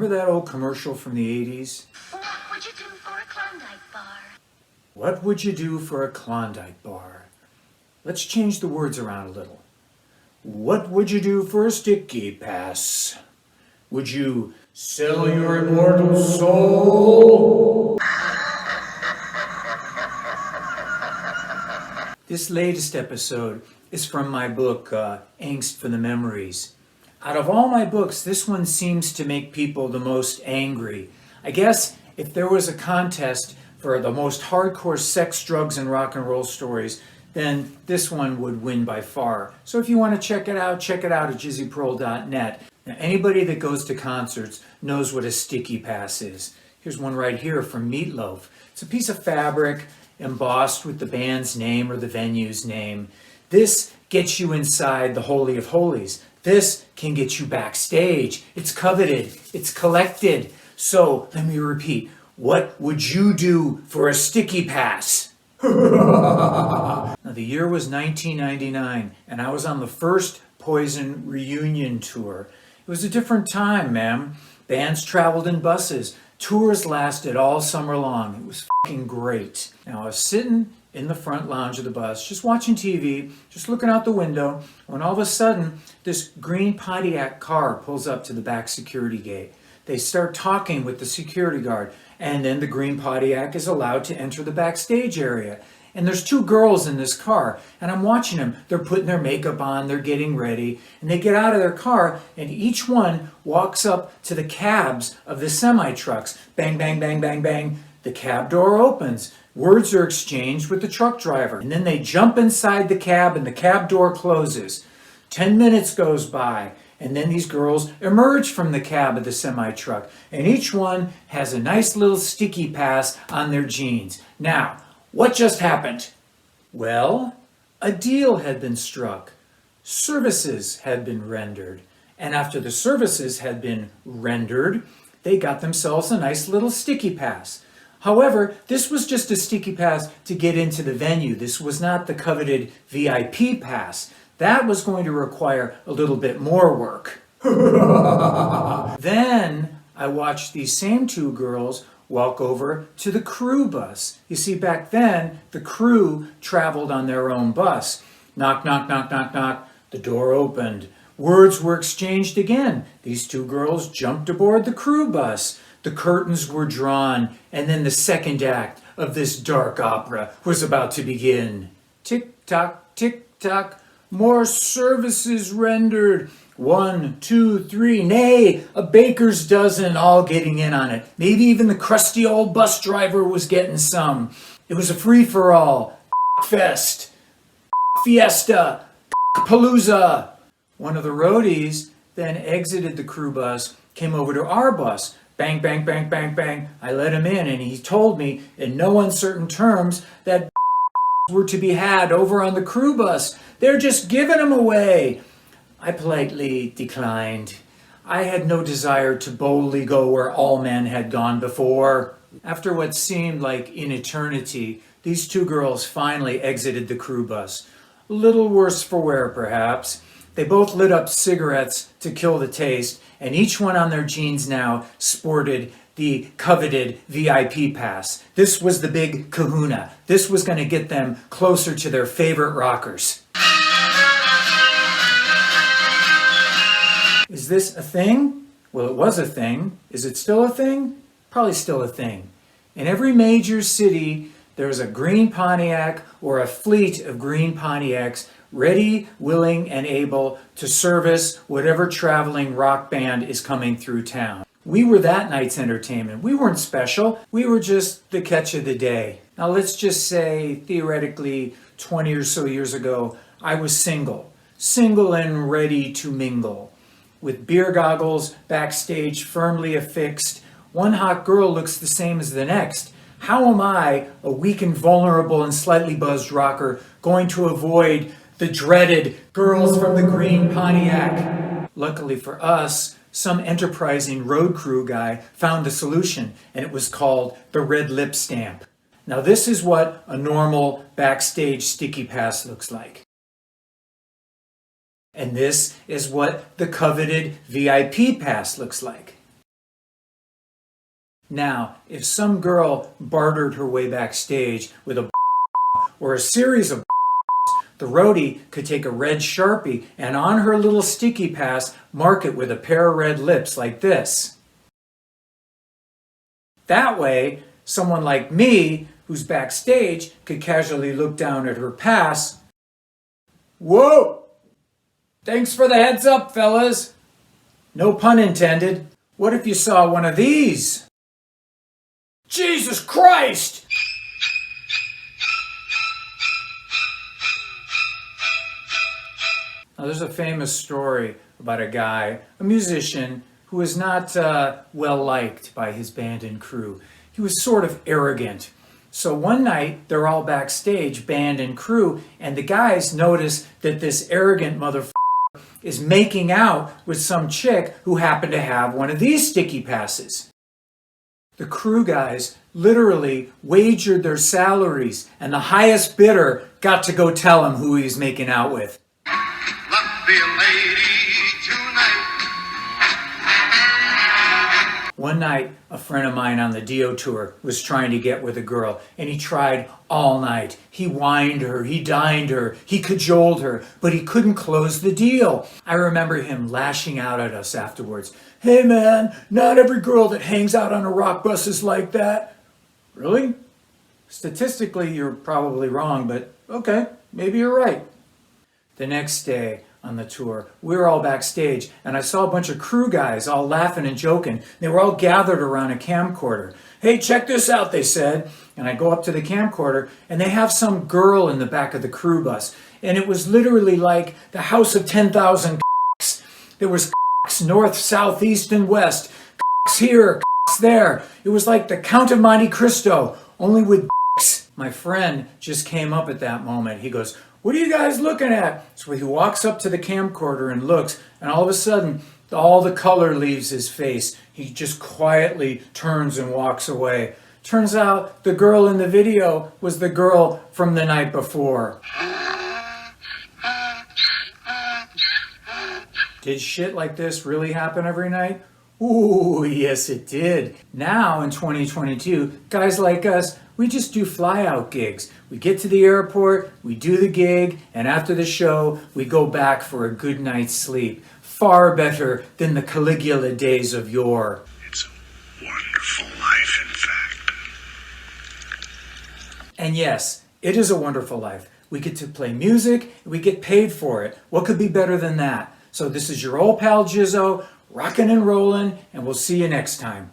Remember that old commercial from the 80s? What would you do for a Klondike bar? What would you do for a Klondike bar? Let's change the words around a little. What would you do for a sticky pass? Would you sell your immortal soul? This latest episode is from my book, Angst for the Memories. Out of all my books, this one seems to make people the most angry. I guess if there was a contest for the most hardcore sex, drugs, and rock and roll stories, then this one would win by far. So if you want to check it out at jizzypearl.net. Now, anybody that goes to concerts knows what a sticky pass is. Here's one right here from Meatloaf. It's a piece of fabric embossed with the band's name or the venue's name. This gets you inside the Holy of Holies. This can get you backstage. It's coveted. It's collected. So let me repeat. What would you do for a sticky pass? Now, the year was 1999, and I was on the first Poison reunion tour. It was a different time, ma'am. Bands traveled in buses. Tours lasted all summer long. It was fucking great. Now, I was sitting in the front lounge of the bus, just watching TV, just looking out the window, when all of a sudden, this green Pontiac car pulls up to the back security gate. They start talking with the security guard, and then the green Pontiac is allowed to enter the backstage area. And there's two girls in this car, and I'm watching them. They're putting their makeup on, they're getting ready, and they get out of their car, and each one walks up to the cabs of the semi-trucks. Bang, bang, bang, bang, bang. The cab door opens. Words are exchanged with the truck driver, and then they jump inside the cab, and the cab door closes. 10 minutes goes by. And then these girls emerge from the cab of the semi-truck, and each one has a nice little sticky pass on their jeans. Now, what just happened? Well, a deal had been struck. Services had been rendered. And after the services had been rendered, they got themselves a nice little sticky pass. However, this was just a sticky pass to get into the venue. This was not the coveted VIP pass. That was going to require a little bit more work. Then I watched these same two girls walk over to the crew bus. You see, back then, the crew traveled on their own bus. Knock, knock, knock, knock, knock. The door opened. Words were exchanged again. These two girls jumped aboard the crew bus. The curtains were drawn, and then the second act of this dark opera was about to begin. Tick-tock, tick-tock. More services rendered. 1, 2, 3, nay, a baker's dozen all getting in on it. Maybe even the crusty old bus driver was getting some. It was a free-for-all. Fest. Fiesta. Palooza. One of the roadies then exited the crew bus, came over to our bus. Bang, bang, bang, bang, bang. I let him in, and he told me in no uncertain terms that were to be had over on the crew bus. They're just giving them away. I politely declined. I had no desire to boldly go where all men had gone before. After what seemed like an eternity, these two girls finally exited the crew bus. A little worse for wear, perhaps. They both lit up cigarettes to kill the taste, and each one on their jeans now sported the coveted VIP pass. This was the big kahuna. This was going to get them closer to their favorite rockers. Is this a thing? Well, it was a thing. Is it still a thing? Probably still a thing. In every major city, there's a green Pontiac or a fleet of green Pontiacs ready, willing, and able to service whatever traveling rock band is coming through town. We were that night's entertainment. We weren't special. We were just the catch of the day. Now let's just say, theoretically, 20 or so years ago, I was single. Single and ready to mingle. With beer goggles, backstage firmly affixed, one hot girl looks the same as the next. How am I, a weak and vulnerable and slightly buzzed rocker, going to avoid the dreaded girls from the green Pontiac? Luckily for us, some enterprising road crew guy found the solution, and it was called the red lip stamp. Now this is what a normal backstage sticky pass looks like. And this is what the coveted VIP pass looks like. Now, if some girl bartered her way backstage with a or a series of the roadie could take a red Sharpie and on her little sticky pass mark it with a pair of red lips like this. That way, someone like me, who's backstage, could casually look down at her pass. Whoa! Thanks for the heads up, fellas. No pun intended. What if you saw one of these? Jesus Christ! Now, there's a famous story about a guy, a musician, who was not well liked by his band and crew. He was sort of arrogant. So one night, they're all backstage, band and crew, and the guys notice that this arrogant motherfucker is making out with some chick who happened to have one of these sticky passes. The crew guys literally wagered their salaries, and the highest bidder got to go tell him who he was making out with. Must be a lady tonight. One night, a friend of mine on the Dio tour was trying to get with a girl, and he tried all night. He wined her, he dined her, he cajoled her, but he couldn't close the deal. I remember him lashing out at us afterwards. Hey man, not every girl that hangs out on a rock bus is like that. Really? Statistically, you're probably wrong, but okay, maybe you're right. The next day on the tour, we were all backstage, and I saw a bunch of crew guys all laughing and joking. They were all gathered around a camcorder. Hey, check this out, they said. And I go up to the camcorder, and they have some girl in the back of the crew bus. And it was literally like the house of 10,000 c***s. There was c***s north, south, east, and west. C***s here, c***s there. It was like the Count of Monte Cristo, only with c***s. My friend just came up at that moment. He goes, "What are you guys looking at?" So he walks up to the camcorder and looks, and all of a sudden, all the color leaves his face. He just quietly turns and walks away. Turns out the girl in the video was the girl from the night before. Did shit like this really happen every night? Ooh, yes it did. Now in 2022, guys like us, we just do fly-out gigs. We get to the airport, we do the gig, and after the show, we go back for a good night's sleep. Far better than the Caligula days of yore. It's a wonderful life, in fact. And yes, it is a wonderful life. We get to play music, and we get paid for it. What could be better than that? So this is your old pal Jizzo, rockin' and rollin', and we'll see you next time.